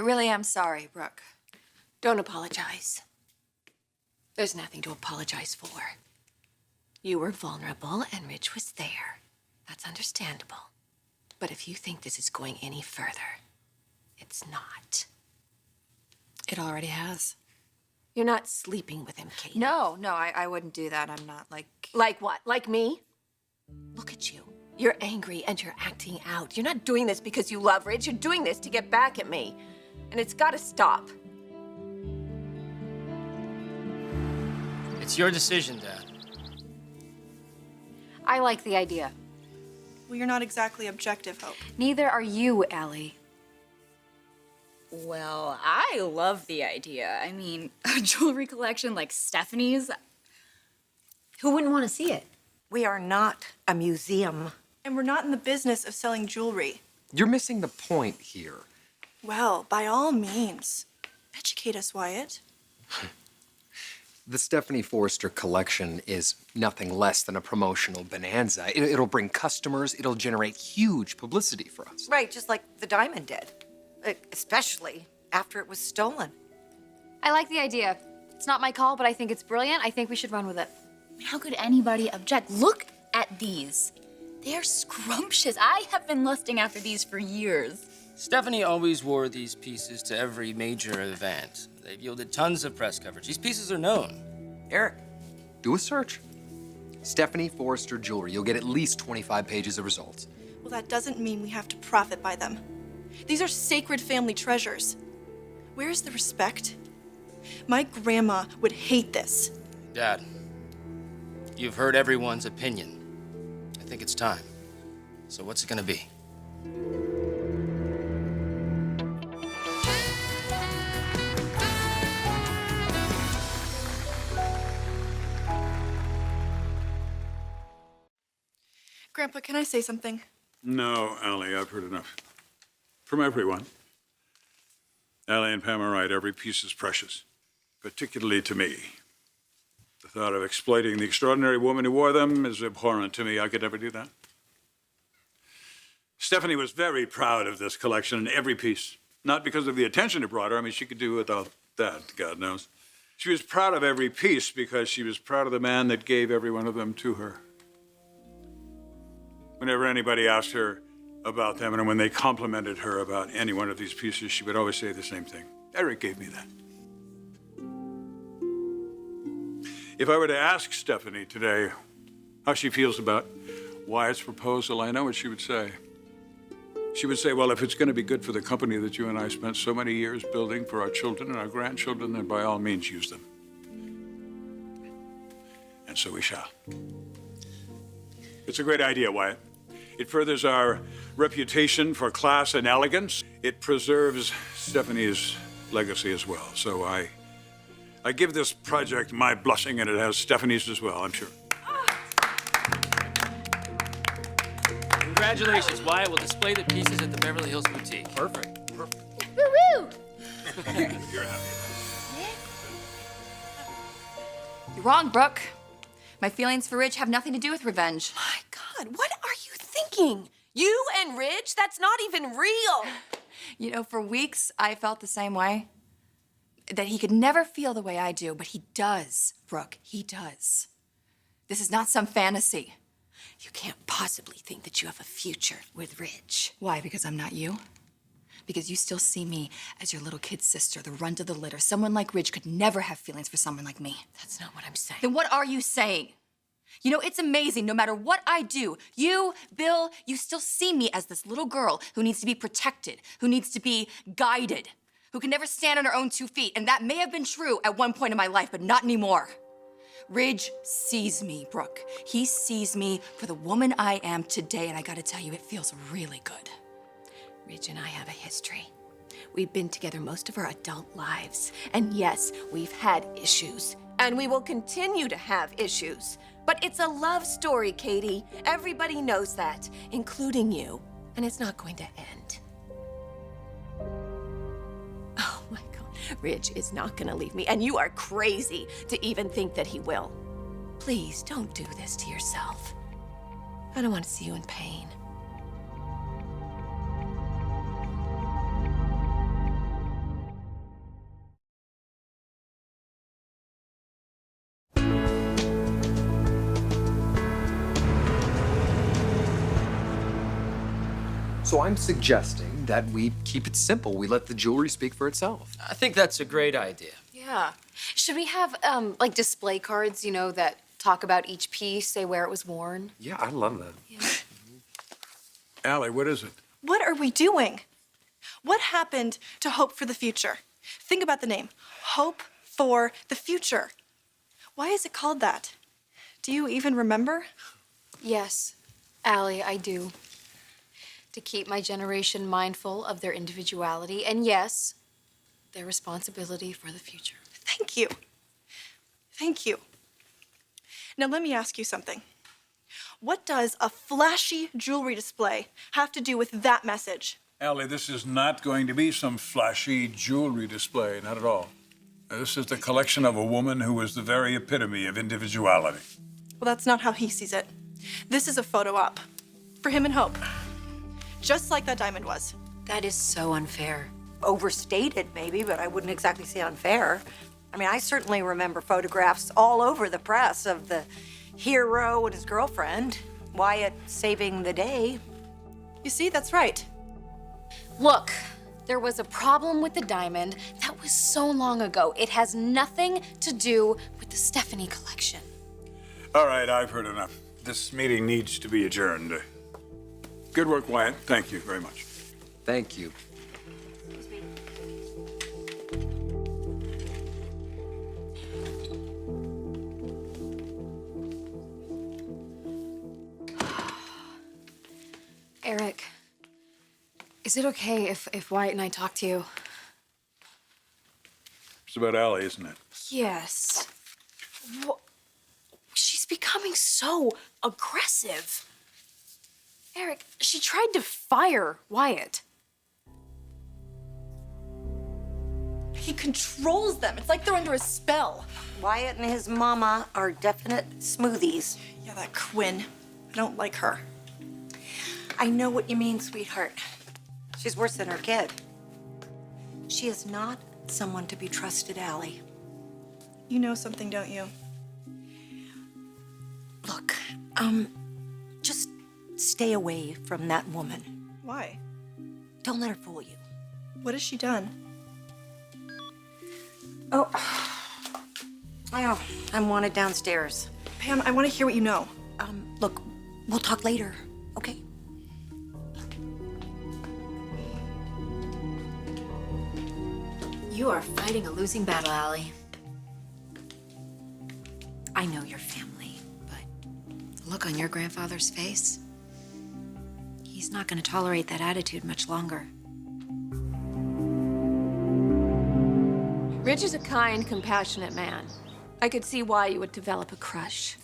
I really am sorry, Brooke. Don't apologize. There's nothing to apologize for. You were vulnerable and Ridge was there. That's understandable. But if you think this is going any further, it's not. It already has. You're not sleeping with him, Kate. No, I wouldn't do that. I'm not like... Like what? Like me? Look at you. You're angry and you're acting out. You're not doing this because you love Ridge. You're doing this to get back at me. And it's gotta stop. It's your decision, Dad. I like the idea. Well, you're not exactly objective, Hope. Neither are you, Allie. Well, I love the idea. I mean, a jewelry collection like Stephanie's. Who wouldn't want to see it? We are not a museum. And we're not in the business of selling jewelry. You're missing the point here. Well, by all means, educate us, Wyatt. The Stephanie Forrester collection is nothing less than a promotional bonanza. It'll bring customers, it'll generate huge publicity for us. Right, just like the diamond did. Especially after it was stolen. I like the idea. It's not my call, but I think it's brilliant. I think we should run with it. How could anybody object? Look at these. They're scrumptious. I have been lusting after these for years. Stephanie always wore these pieces to every major event. They've yielded tons of press coverage. These pieces are known. Eric, do a search. Stephanie Forrester jewelry. You'll get at least 25 pages of results. Well, that doesn't mean we have to profit by them. These are sacred family treasures. Where's the respect? My grandma would hate this. Dad, you've heard everyone's opinion. I think it's time. So what's it gonna be? Grandpa, can I say something? No, Allie, I've heard enough. From everyone. Allie and Pam are right. Every piece is precious, particularly to me. The thought of exploiting the extraordinary woman who wore them is abhorrent to me. I could never do that. Stephanie was very proud of this collection and every piece. Not because of the attention it brought her. I mean, she could do without that, God knows. She was proud of every piece because she was proud of the man that gave every one of them to her. Whenever anybody asked her about them and when they complimented her about any one of these pieces, she would always say the same thing. Eric gave me that. If I were to ask Stephanie today how she feels about Wyatt's proposal, I know what she would say. She would say, well, if it's going to be good for the company that you and I spent so many years building for our children and our grandchildren, then by all means use them. And so we shall. It's a great idea, Wyatt. It furthers our reputation for class and elegance. It preserves Stephanie's legacy as well. So I give this project my blessing, and it has Stephanie's as well, I'm sure. Congratulations, Wyatt will display the pieces at the Beverly Hills Boutique. Perfect. Woo-woo! You're happy. You're wrong, Brooke. My feelings for Ridge have nothing to do with revenge. My God, what are you thinking? You and Ridge? That's not even real. You know, for weeks, I felt the same way. That he could never feel the way I do, but he does, Brooke. He does. This is not some fantasy. You can't possibly think that you have a future with Ridge. Why? Because I'm not you? Because you still see me as your little kid sister, the runt of the litter. Someone like Ridge could never have feelings for someone like me. That's not what I'm saying. Then what are you saying? You know, it's amazing. No matter what I do, you, Bill, you still see me as this little girl who needs to be protected, who needs to be guided, who can never stand on her own 2 feet. And that may have been true at one point in my life, but not anymore. Ridge sees me, Brooke. He sees me for the woman I am today, and I gotta tell you, it feels really good. Ridge and I have a history. We've been together most of our adult lives. And yes, we've had issues. And we will continue to have issues. But it's a love story, Katie. Everybody knows that, including you. And it's not going to end. Oh my God, Ridge is not gonna leave me. And you are crazy to even think that he will. Please don't do this to yourself. I don't want to see you in pain. So I'm suggesting that we keep it simple. We let the jewelry speak for itself. I think that's a great idea. Yeah. Should we have, like, display cards, you know, that talk about each piece, say where it was worn? Yeah, I love that. Allie, what is it? What are we doing? What happened to Hope for the Future? Think about the name. Hope for the Future. Why is it called that? Do you even remember? Yes, Allie, I do. To keep my generation mindful of their individuality, and yes, their responsibility for the future. Thank you. Thank you. Now let me ask you something. What does a flashy jewelry display have to do with that message? Allie, this is not going to be some flashy jewelry display, not at all. This is the collection of a woman who is the very epitome of individuality. Well, that's not how he sees it. This is a photo op for him and Hope. Just like that diamond was. That is so unfair. Overstated, maybe, but I wouldn't exactly say unfair. I mean, I certainly remember photographs all over the press of the hero and his girlfriend, Wyatt saving the day. You see, that's right. Look, there was a problem with the diamond. That was so long ago. It has nothing to do with the Stephanie collection. All right, I've heard enough. This meeting needs to be adjourned. Good work, Wyatt. Thank you very much. Thank you. Eric, is it okay if Wyatt and I talk to you? It's about Allie, isn't it? Yes. She's becoming so aggressive. Eric, she tried to fire Wyatt. He controls them. It's like they're under a spell. Wyatt and his mama are definite smoothies. Yeah, that Quinn. I don't like her. I know what you mean, sweetheart. She's worse than her kid. She is not someone to be trusted, Allie. You know something, don't you? Look, just stay away from that woman. Why? Don't let her fool you. What has she done? Oh, I'm wanted downstairs. Pam, I want to hear what you know. Look, we'll talk later, okay? You are fighting a losing battle, Allie. I know your family, but the look on your grandfather's face, he's not going to tolerate that attitude much longer. Rich is a kind, compassionate man. I could see why you would develop a crush.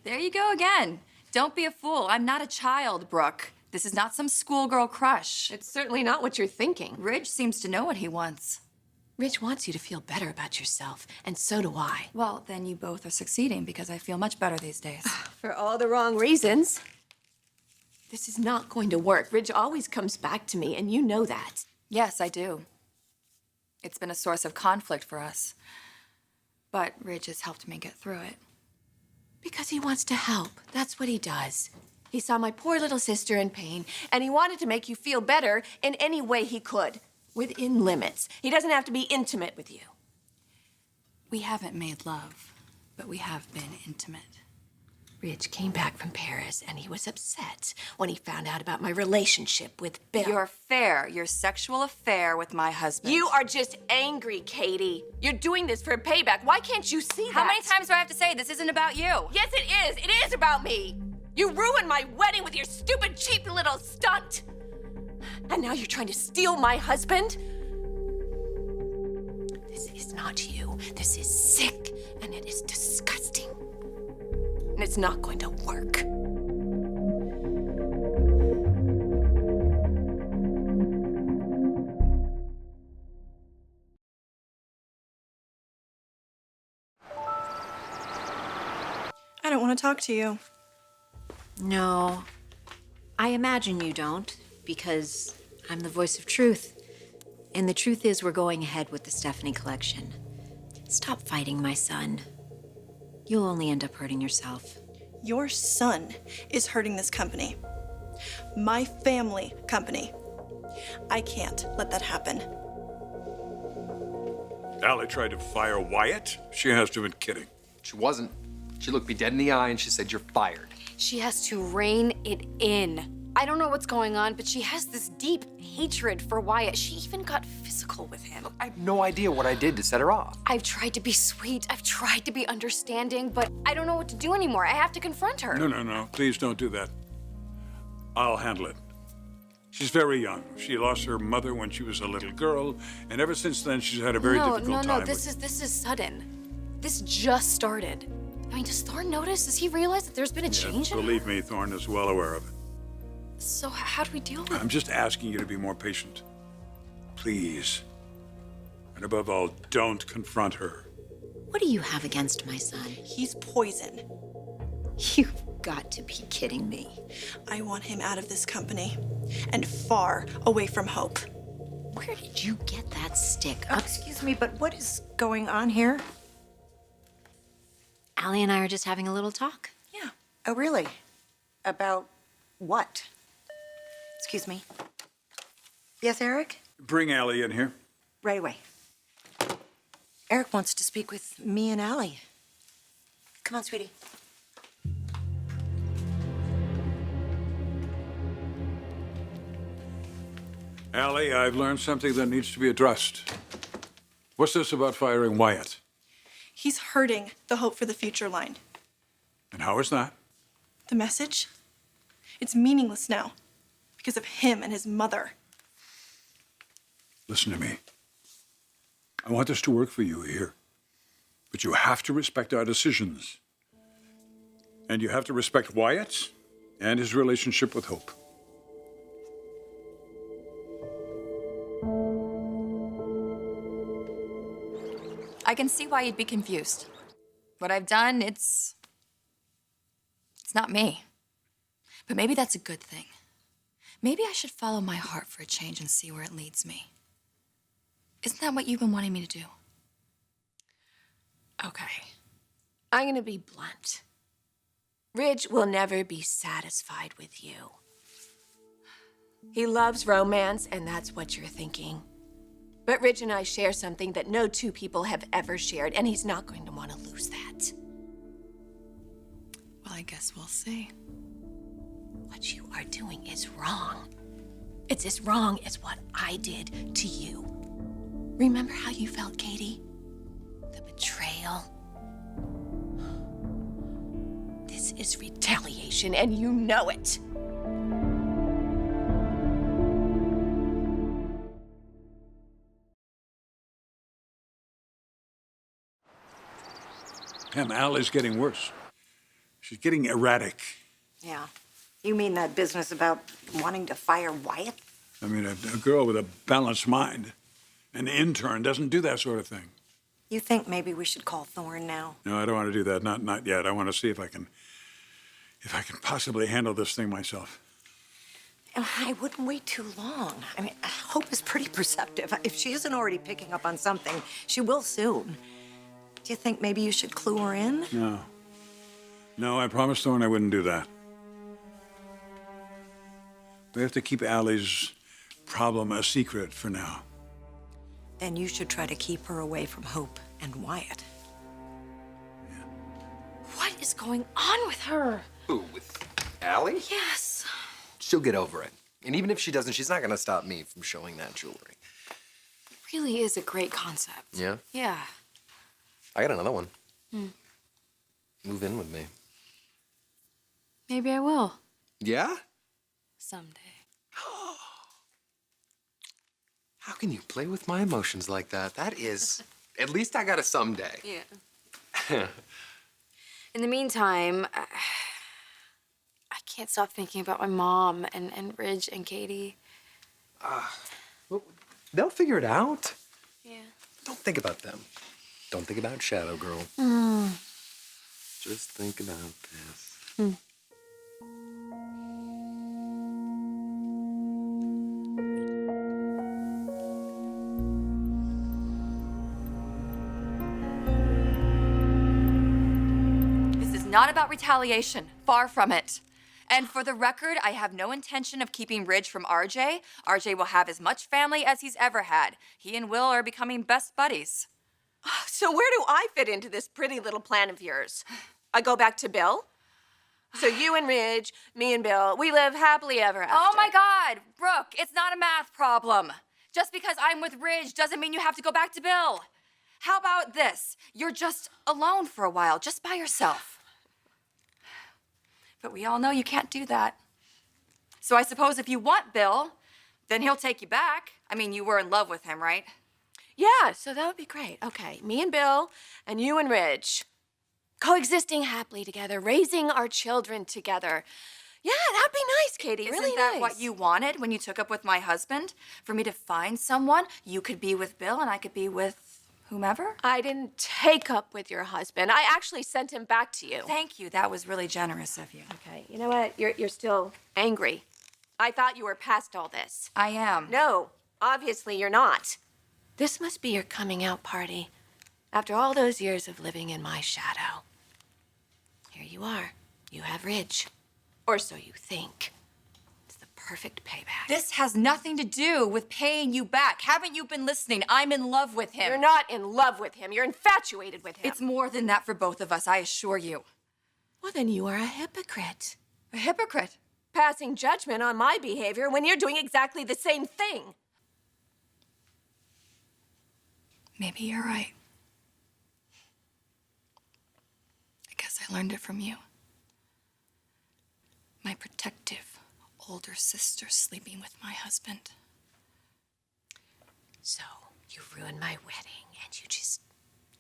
There you go again. Don't be a fool. I'm not a child, Brooke. This is not some schoolgirl crush. It's certainly not what you're thinking. Ridge seems to know what he wants. Rich wants you to feel better about yourself, and so do I. Well, then you both are succeeding because I feel much better these days. For all the wrong reasons. This is not going to work. Ridge always comes back to me, and you know that. Yes, I do. It's been a source of conflict for us. But Ridge has helped me get through it. Because he wants to help. That's what he does. He saw my poor little sister in pain, and he wanted to make you feel better in any way he could, within limits. He doesn't have to be intimate with you. We haven't made love, but we have been intimate. Ridge came back from Paris, and he was upset when he found out about my relationship with Bill. Your sexual affair with my husband. You are just angry, Katie. You're doing this for payback. Why can't you see that? How many times do I have to say this isn't about you? Yes, it is. It is about me. You ruined my wedding with your stupid, cheap little stunt. And now you're trying to steal my husband? This is not you. This is sick, and it is disgusting. And it's not going to work. I don't want to talk to you. No, I imagine you don't, because I'm the voice of truth. And the truth is we're going ahead with the Stephanie collection. Stop fighting, my son. You'll only end up hurting yourself. Your son is hurting this company. My family company. I can't let that happen. Allie tried to fire Wyatt? She has to have been kidding. She wasn't. She looked me dead in the eye and she said, "You're fired." She has to rein it in. I don't know what's going on, but she has this deep hatred for Wyatt. She even got physical with him. I have no idea what I did to set her off. I've tried to be sweet. I've tried to be understanding, but I don't know what to do anymore. I have to confront her. No. Please don't do that. I'll handle it. She's very young. She lost her mother when she was a little girl, and ever since then, she's had a very difficult time. This is sudden. This just started. I mean, does Thorne notice? Does he realize that there's been a change in her? Believe me, Thorne is well aware of it. So how do we deal with it? I'm just asking you to be more patient. Please. And above all, don't confront her. What do you have against my son? He's poison. You've got to be kidding me. I want him out of this company and far away from Hope. Where did you get that stick? Excuse me, but what is going on here? Allie and I are just having a little talk. Yeah. Oh, really? About what? Excuse me. Yes, Eric? Bring Allie in here. Right away. Eric wants to speak with me and Allie. Come on, sweetie. Allie, I've learned something that needs to be addressed. What's this about firing Wyatt? He's hurting the Hope for the Future line. And how is that? The message? It's meaningless now because of him and his mother. Listen to me. I want this to work for you here. But you have to respect our decisions. And you have to respect Wyatt and his relationship with Hope. I can see why you'd be confused. What I've done, it's not me. But maybe that's a good thing. Maybe I should follow my heart for a change and see where it leads me. Isn't that what you've been wanting me to do? Okay. I'm gonna be blunt. Ridge will never be satisfied with you. He loves romance, and that's what you're thinking. But Ridge and I share something that no two people have ever shared, and he's not going to want to lose that. Well, I guess we'll see. What you are doing is wrong. It's as wrong as what I did to you. Remember how you felt, Katie? The betrayal. This is retaliation, and you know it. Em, Allie's getting worse. She's getting erratic. Yeah. You mean that business about wanting to fire Wyatt? I mean, a girl with a balanced mind, an intern, doesn't do that sort of thing. You think maybe we should call Thorne now? No, I don't want to do that. Not yet. I want to see if I can possibly handle this thing myself. I wouldn't wait too long. I mean, Hope is pretty perceptive. If she isn't already picking up on something, she will soon. Do you think maybe you should clue her in? No, I promised Thorne I wouldn't do that. We have to keep Allie's problem a secret for now. Then you should try to keep her away from Hope and Wyatt. What is going on with her? Who, with Allie? Yes. She'll get over it. And even if she doesn't, she's not gonna stop me from showing that jewelry. It really is a great concept. Yeah? Yeah. I got another one. Move in with me. Maybe I will. Yeah? Someday. How can you play with my emotions like that? That is, at least I got a someday. Yeah. In the meantime, I can't stop thinking about my mom and Ridge and Katie. Well, they'll figure it out. Yeah. Don't think about them. Don't think about Shadow Girl. Just think about this. This is not about retaliation. Far from it. And for the record, I have no intention of keeping Ridge from RJ. RJ will have as much family as he's ever had. He and Will are becoming best buddies. So where do I fit into this pretty little plan of yours? I go back to Bill? So you and Ridge, me and Bill, we live happily ever after. Oh my God, Brooke, it's not a math problem. Just because I'm with Ridge doesn't mean you have to go back to Bill. How about this? You're just alone for a while, just by yourself. But we all know you can't do that. So I suppose if you want Bill, then he'll take you back. I mean, you were in love with him, right? Yeah, so that would be great. Okay, me and Bill, and you and Ridge. Coexisting happily together, raising our children together. Yeah, that'd be nice, Katie. Isn't really that nice. what you wanted when you took up with my husband? For me to find someone, you could be with Bill and I could be with whomever? I didn't take up with your husband. I actually sent him back to you. Thank you. That was really generous of you. Okay, you know what? You're still angry. I thought you were past all this. I am. No, obviously you're not. This must be your coming out party after all those years of living in my shadow. Here you are. You have Ridge. Or so you think. It's the perfect payback. This has nothing to do with paying you back. Haven't you been listening? I'm in love with him. You're not in love with him. You're infatuated with him. It's more than that for both of us, I assure you. Well, then you are a hypocrite. A hypocrite? Passing judgment on my behavior when you're doing exactly the same thing. Maybe you're right. I guess I learned it from you. My protective older sister sleeping with my husband. So, you ruined my wedding and you just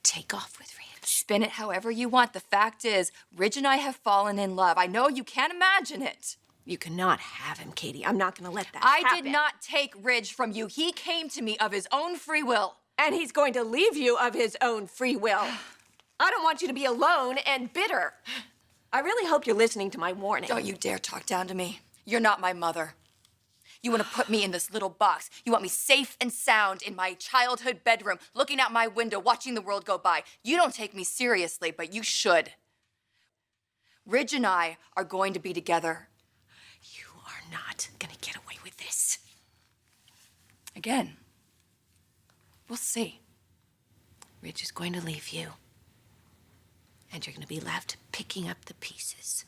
take off with Ridge. Spin it however you want. The fact is, Ridge and I have fallen in love. I know you can't imagine it. You cannot have him, Katie. I'm not gonna let that I happen. did not take Ridge from you. He came to me of his own free will. And he's going to leave you of his own free will. I don't want you to be alone and bitter. I really hope you're listening to my warning. Don't you dare talk down to me. You're not my mother. You want to put me in this little box. You want me safe and sound in my childhood bedroom, looking out my window, watching the world go by. You don't take me seriously, but you should. Ridge and I are going to be together. You are not gonna get away with this. Again, we'll see. Ridge is going to leave you. And you're gonna be left picking up the pieces.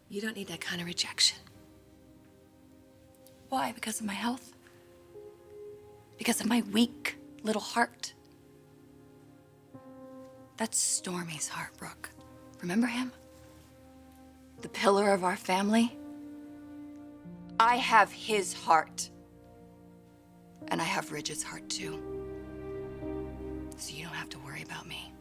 You don't need that kind of rejection. Why? Because of my health? Because of my weak little heart? That's Stormy's heart, Brooke. Remember him? The pillar of our family? I have his heart. And I have Ridge's heart, too. So you don't have to worry about me.